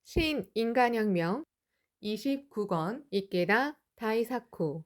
신인간혁명 29권 이케다 다이사쿠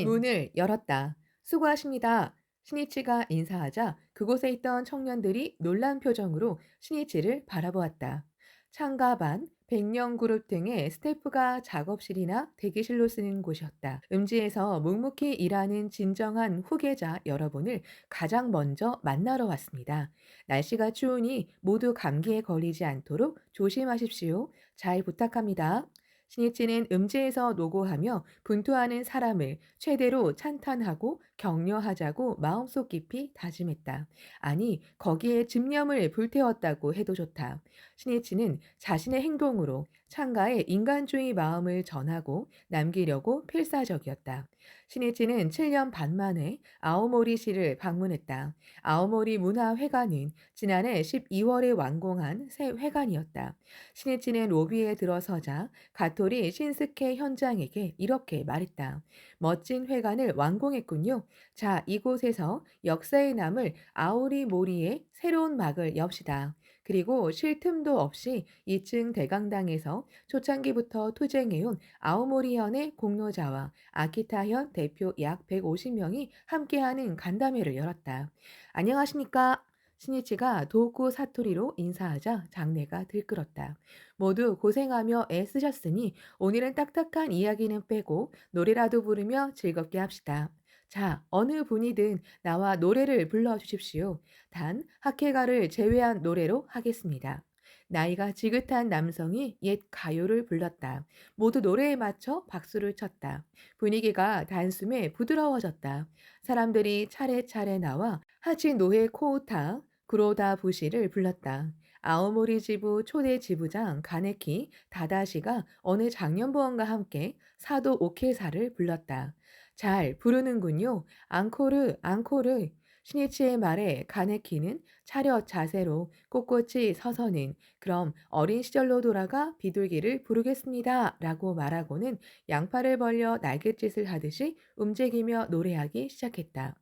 문을 열었다. 수고하십니다. 신이치가 인사하자 그곳에 있던 청년들이 놀란 표정으로 신이치를 바라보았다. 창가 반, 백령 그룹 등의 스태프가 작업실이나 대기실로 쓰는 곳이었다. 음지에서 묵묵히 일하는 진정한 후계자 여러분을 가장 먼저 만나러 왔습니다. 날씨가 추우니 모두 감기에 걸리지 않도록 조심하십시오. 잘 부탁합니다. 신이치는 음지에서 노고하며 분투하는 사람을 최대로 찬탄하고 격려하자고 마음속 깊이 다짐했다. 아니, 거기에 집념을 불태웠다고 해도 좋다. 신이치는 자신의 행동으로 창가에 인간주의 마음을 전하고 남기려고 필사적이었다. 신이치는 7년 반 만에 아오모리시를 방문했다. 아오모리 문화회관은 지난해 12월에 완공한 새 회관이었다. 신이치는 로비에 들어서자 가토리 신스케 현장에게 이렇게 말했다. 멋진 회관을 완공했군요. 자, 이곳에서 역사에 남을 아오리 모리의 새로운 막을 엽시다. 그리고 쉴 틈도 없이 2층 대강당에서 초창기부터 투쟁해온 아오모리현의 공로자와 아키타현 대표 약 150명이 함께하는 간담회를 열었다. 안녕하십니까? 신이치가 도쿠 사토리로 인사하자 장내가 들끓었다. 모두 고생하며 애쓰셨으니 오늘은 딱딱한 이야기는 빼고 노래라도 부르며 즐겁게 합시다. 자, 어느 분이든 나와 노래를 불러주십시오. 단, 하케가를 제외한 노래로 하겠습니다. 나이가 지긋한 남성이 옛 가요를 불렀다. 모두 노래에 맞춰 박수를 쳤다. 분위기가 단숨에 부드러워졌다. 사람들이 차례차례 나와 하치 노에 코우타, 구로다 부시를 불렀다. 아오모리 지부 초대 지부장 가네키 다다시가 어느 장년부원과 함께 사도 오케사를 불렀다. 잘 부르는군요. 앙코르, 앙코르. 신이치의 말에 가네키는 차렷 자세로 꼿꼿이 서서는 그럼 어린 시절로 돌아가 비둘기를 부르겠습니다. 라고 말하고는 양팔을 벌려 날갯짓을 하듯이 움직이며 노래하기 시작했다.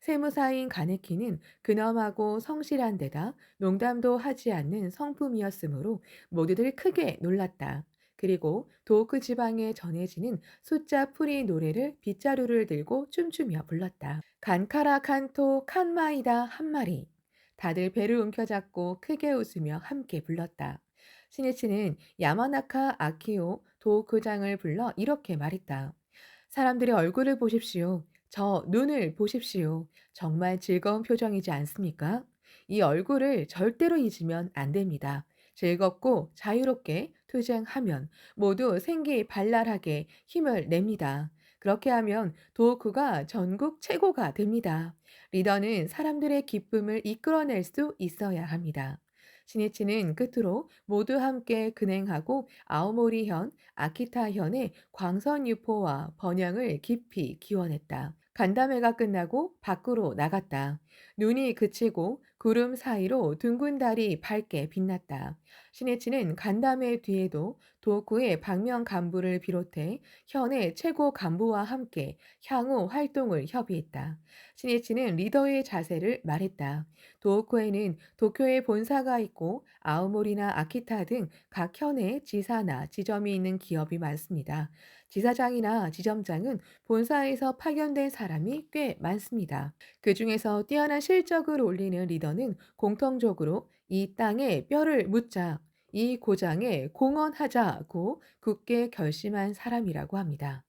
세무사인 가네키는 근엄하고 성실한 데다 농담도 하지 않는 성품이었으므로 모두들 크게 놀랐다. 그리고 도호크 지방에 전해지는 숫자 풀이 노래를 빗자루를 들고 춤추며 불렀다. 간카라 칸토 칸마이다 한 마리. 다들 배를 움켜잡고 크게 웃으며 함께 불렀다. 신이치는 야마나카 아키오 도호크장을 불러 이렇게 말했다. 사람들의 얼굴을 보십시오. 저 눈을 보십시오. 정말 즐거운 표정이지 않습니까? 이 얼굴을 절대로 잊으면 안 됩니다. 즐겁고 자유롭게 투쟁하면 모두 생기발랄하게 힘을 냅니다. 그렇게 하면 도쿠가 전국 최고가 됩니다. 리더는 사람들의 기쁨을 이끌어낼 수 있어야 합니다. 신이치는 끝으로 모두 함께 근행하고 아오모리현, 아키타현의 광선 유포와 번영을 깊이 기원했다. 간담회가 끝나고 밖으로 나갔다. 눈이 그치고 구름 사이로 둥근 달이 밝게 빛났다. 신해치는 간담회 뒤에도 도쿠의 박명 간부를 비롯해 현의 최고 간부와 함께 향후 활동을 협의했다. 신해치는 리더의 자세를 말했다. 도호코에는 도쿄에 본사가 있고 아오모리나 아키타 등 각 현에 지사나 지점이 있는 기업이 많습니다. 지사장이나 지점장은 본사에서 파견된 사람이 꽤 많습니다. 그 중에서 뛰어난 실적을 올리는 리더는 공통적으로 이 땅에 뼈를 묻자, 이 고장에 공헌하자고 굳게 결심한 사람이라고 합니다.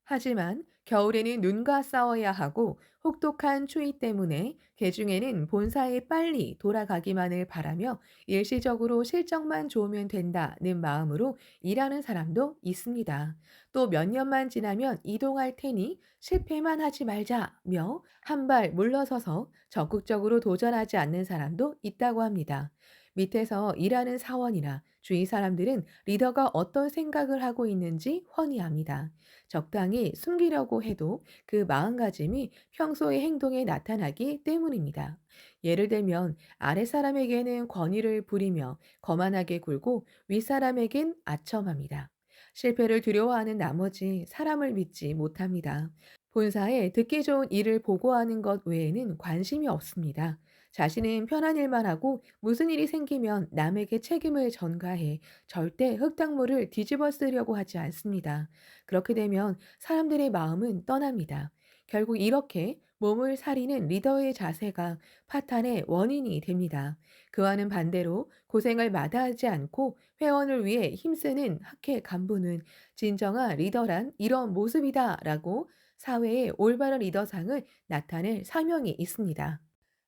하지만 겨울에는 눈과 싸워야 하고 혹독한 추위 때문에 개중에는 본사에 빨리 돌아가기만을 바라며 일시적으로 실적만 좋으면 된다는 마음으로 일하는 사람도 있습니다. 또 몇 년만 지나면 이동할 테니 실패만 하지 말자며 한 발 물러서서 적극적으로 도전하지 않는 사람도 있다고 합니다. 밑에서 일하는 사원이나 주위 사람들은 리더가 어떤 생각을 하고 있는지 훤히 압니다. 적당히 숨기려고 해도 그 마음가짐이 평소의 행동에 나타나기 때문입니다. 예를 들면 아랫사람에게는 권위를 부리며 거만하게 굴고 윗사람에겐 아첨합니다. 실패를 두려워하는 나머지 사람을 믿지 못합니다. 본사에 듣기 좋은 일을 보고하는 것 외에는 관심이 없습니다. 자신은 편한 일만 하고 무슨 일이 생기면 남에게 책임을 전가해 절대 흙탕물을 뒤집어 쓰려고 하지 않습니다. 그렇게 되면 사람들의 마음은 떠납니다. 결국 이렇게 몸을 사리는 리더의 자세가 파탄의 원인이 됩니다. 그와는 반대로 고생을 마다하지 않고 회원을 위해 힘쓰는 학회 간부는 진정한 리더란 이런 모습이다라고 사회의 올바른 리더상을 나타낼 사명이 있습니다.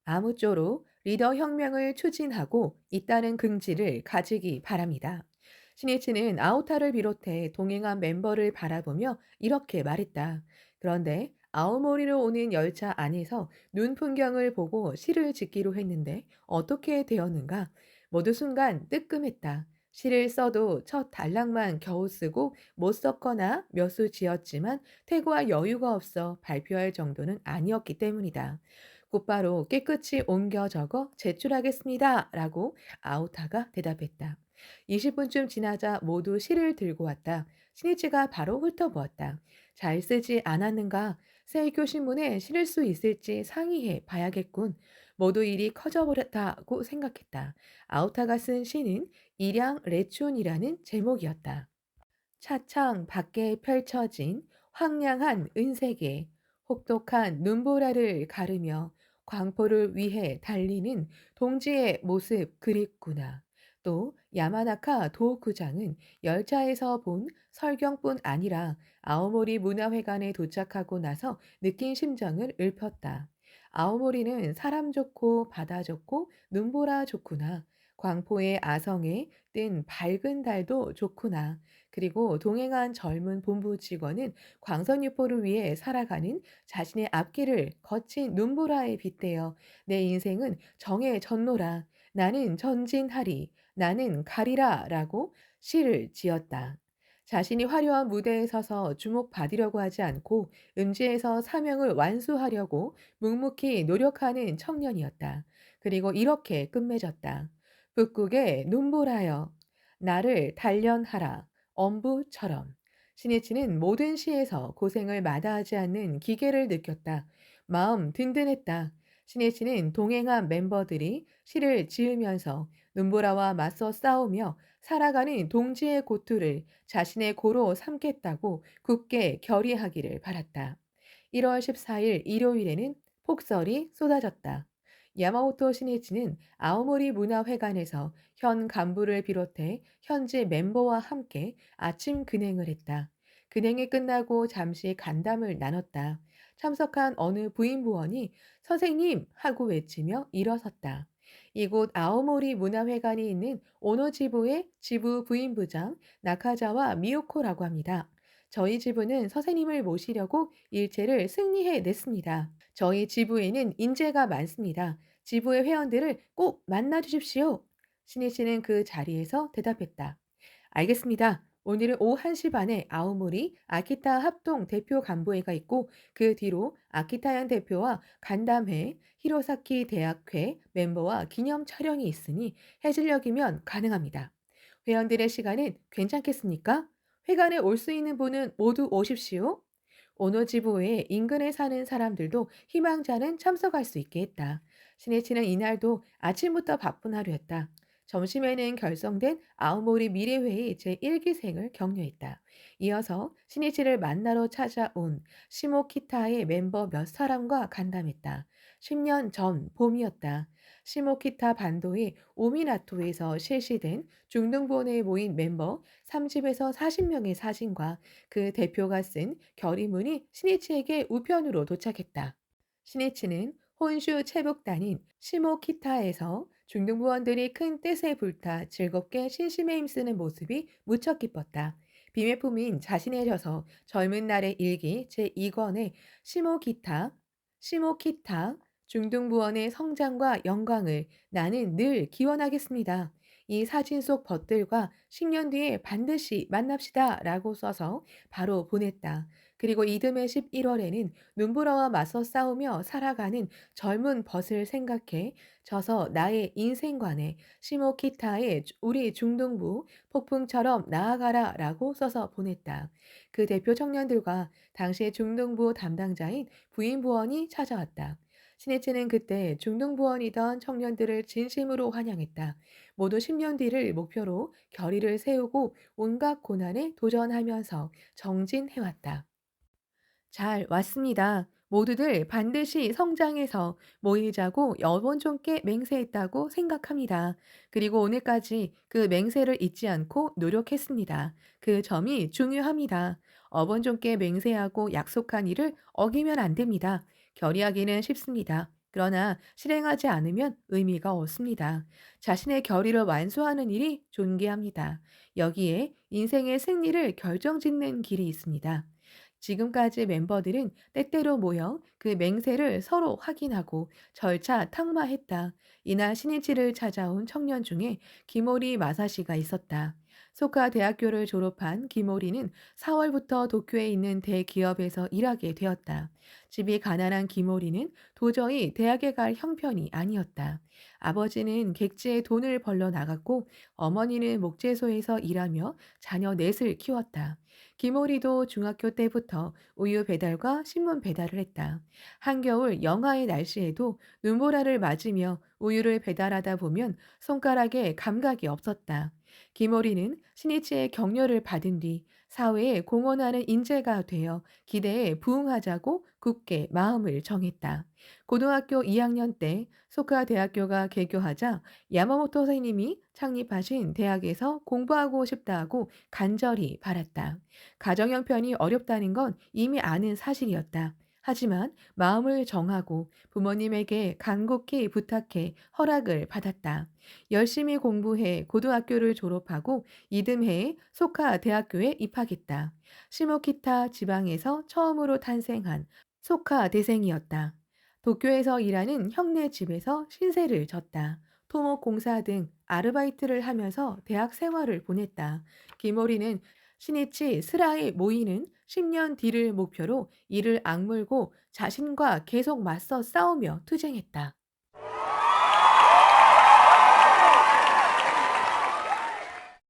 아무쪼록 리더 혁명을 추진하고 있다는 긍지를 가지기 바랍니다. 신이치는 아오타를 비롯해 동행한 멤버를 바라보며 이렇게 말했다. 그런데 아오모리로 오는 열차 안에서 눈 풍경을 보고 시를 짓기로 했는데 어떻게 되었는가? 모두 순간 뜨끔했다. 시를 써도 첫 단락만 겨우 쓰고 못 썼거나 몇 수 지었지만 퇴고할 여유가 없어 발표할 정도는 아니었기 때문이다. 곧바로 깨끗이 옮겨 적어 제출하겠습니다. 라고 아우타가 대답했다. 20분쯤 지나자 모두 시를 들고 왔다. 신이치가 바로 훑어보았다. 잘 쓰지 않았는가? 세이교 신문에 실을 수 있을지 상의해 봐야겠군. 모두 일이 커져버렸다고 생각했다. 아우타가 쓴 시는 일양 레춘이라는 제목이었다. 차창 밖에 펼쳐진 황량한 은색의 혹독한 눈보라를 가르며 광포를 위해 달리는 동지의 모습 그립구나. 또 야마나카 도구장은 열차에서 본 설경뿐 아니라 아오모리 문화회관에 도착하고 나서 느낀 심정을 읊었다. 아오모리는 사람 좋고 바다 좋고 눈보라 좋구나. 광포의 아성에 뜬 밝은 달도 좋구나. 그리고 동행한 젊은 본부 직원은 광선유포를 위해 살아가는 자신의 앞길을 거친 눈보라에 빗대어 내 인생은 정의 전노라. 나는 전진하리. 나는 가리라. 라고 시를 지었다. 자신이 화려한 무대에 서서 주목받으려고 하지 않고 음지에서 사명을 완수하려고 묵묵히 노력하는 청년이었다. 그리고 이렇게 끝맺었다. 북극의 눈보라여, 나를 단련하라. 엄부처럼. 신이치는 모든 시에서 고생을 마다하지 않는 기계를 느꼈다. 마음 든든했다. 신이치는 동행한 멤버들이 시를 지으면서 눈보라와 맞서 싸우며 살아가는 동지의 고투를 자신의 고로 삼겠다고 굳게 결의하기를 바랐다. 1월 14일 일요일에는 폭설이 쏟아졌다. 야마모토 신이치는 아오모리 문화회관에서 현 간부를 비롯해 현지 멤버와 함께 아침 근행을 했다. 근행이 끝나고 잠시 간담을 나눴다. 참석한 어느 부임부원이 선생님 하고 외치며 일어섰다. 이곳 아오모리 문화회관이 있는 오노지부의 지부 부임부장 나카자와 미요코라고 합니다. 저희 지부는 선생님을 모시려고 일체를 승리해 냈습니다. 저희 지부에는 인재가 많습니다. 지부의 회원들을 꼭 만나 주십시오. 신희 씨는 그 자리에서 대답했다. 알겠습니다. 오늘은 오후 1시 반에 아오모리 아키타 합동 대표 간부회가 있고 그 뒤로 아키타현 대표와 간담회, 히로사키 대학회 멤버와 기념 촬영이 있으니 해질녘이면 가능합니다. 회원들의 시간은 괜찮겠습니까? 회관에 올 수 있는 분은 모두 오십시오. 오노지부 외에 인근에 사는 사람들도 희망자는 참석할 수 있게 했다. 신해치는 이날도 아침부터 바쁜 하루였다. 점심에는 결성된 아오모리 미래회의 제1기생을 격려했다. 이어서 신이치를 만나러 찾아온 시모키타의 멤버 몇 사람과 간담했다. 10년 전 봄이었다. 시모키타 반도의 오미나토에서 실시된 중등본회에 모인 멤버 30에서 40명의 사진과 그 대표가 쓴 결의문이 신이치에게 우편으로 도착했다. 신이치는 혼슈 체북단인 시모키타에서 중등부원들이 큰 뜻에 불타 즐겁게 신심에 힘쓰는 모습이 무척 기뻤다. 비매품인 자신의 저서 젊은 날의 일기 제2권의 시모키타 중등부원의 성장과 영광을 나는 늘 기원하겠습니다. 이 사진 속 벗들과 10년 뒤에 반드시 만납시다 라고 써서 바로 보냈다. 그리고 이듬해 11월에는 눈보라와 맞서 싸우며 살아가는 젊은 벗을 생각해 져서 나의 인생관에 시모키타의 우리 중등부 폭풍처럼 나아가라 라고 써서 보냈다. 그 대표 청년들과 당시의 중등부 담당자인 부임부원이 찾아왔다. 신이치는 그때 중등부원이던 청년들을 진심으로 환영했다. 모두 10년 뒤를 목표로 결의를 세우고 온갖 고난에 도전하면서 정진해왔다. 잘 왔습니다. 모두들 반드시 성장해서 모이자고 여본종께 맹세했다고 생각합니다. 그리고 오늘까지 그 맹세를 잊지 않고 노력했습니다. 그 점이 중요합니다. 어본종께 맹세하고 약속한 일을 어기면 안 됩니다. 결의하기는 쉽습니다. 그러나 실행하지 않으면 의미가 없습니다. 자신의 결의를 완수하는 일이 존귀합니다. 여기에 인생의 승리를 결정짓는 길이 있습니다. 지금까지 멤버들은 때때로 모여 그 맹세를 서로 확인하고 절차 탕마했다. 이날 신이치를 찾아온 청년 중에 기모리 마사시가 있었다. 소카 대학교를 졸업한 기모리는 4월부터 도쿄에 있는 대기업에서 일하게 되었다. 집이 가난한 기모리는 도저히 대학에 갈 형편이 아니었다. 아버지는 객지에 돈을 벌러 나갔고 어머니는 목재소에서 일하며 자녀 넷을 키웠다. 김오리도 중학교 때부터 우유 배달과 신문 배달을 했다. 한겨울 영하의 날씨에도 눈보라를 맞으며 우유를 배달하다 보면 손가락에 감각이 없었다. 김오리는 신이치의 격려를 받은 뒤 사회에 공헌하는 인재가 되어 기대에 부응하자고 굳게 마음을 정했다. 고등학교 2학년 때 소카 대학교가 개교하자 야마모토 선생님이 창립하신 대학에서 공부하고 싶다고 간절히 바랐다. 가정 형편이 어렵다는 건 이미 아는 사실이었다. 하지만 마음을 정하고 부모님에게 간곡히 부탁해 허락을 받았다. 열심히 공부해 고등학교를 졸업하고 이듬해에 소카 대학교에 입학했다. 시모키타 지방에서 처음으로 탄생한 소카 대생이었다. 도쿄에서 일하는 형네 집에서 신세를 졌다. 토목 공사 등 아르바이트를 하면서 대학 생활을 보냈다. 기모리는 신이치 스라에 모이는 10년 뒤를 목표로 이를 악물고 자신과 계속 맞서 싸우며 투쟁했다.